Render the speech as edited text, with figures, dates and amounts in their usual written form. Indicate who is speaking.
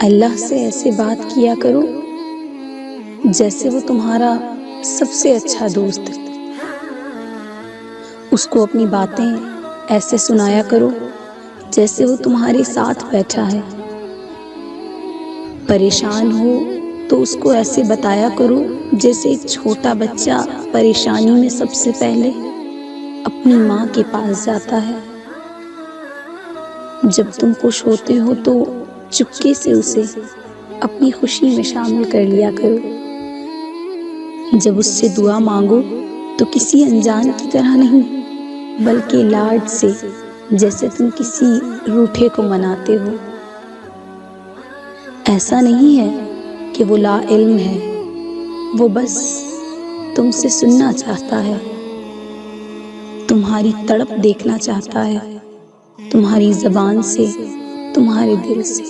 Speaker 1: अल्लाह से ऐसे बात किया करो जैसे वो तुम्हारा सबसे अच्छा दोस्त है। उसको अपनी बातें ऐसे सुनाया करो जैसे वो तुम्हारे साथ बैठा है। परेशान हो तो उसको ऐसे बताया करो जैसे एक छोटा बच्चा परेशानी में सबसे पहले अपनी माँ के पास जाता है। जब तुम खुश होते हो तो चुपके से उसे अपनी खुशी में शामिल कर लिया करो। जब उससे दुआ मांगो तो किसी अनजान की तरह नहीं, बल्कि लाड से, जैसे तुम किसी रूठे को मनाते हो। ऐसा नहीं है कि वो ला इल्म है, वो बस तुमसे सुनना चाहता है, तुम्हारी तड़प देखना चाहता है, तुम्हारी ज़बान से, तुम्हारे दिल से।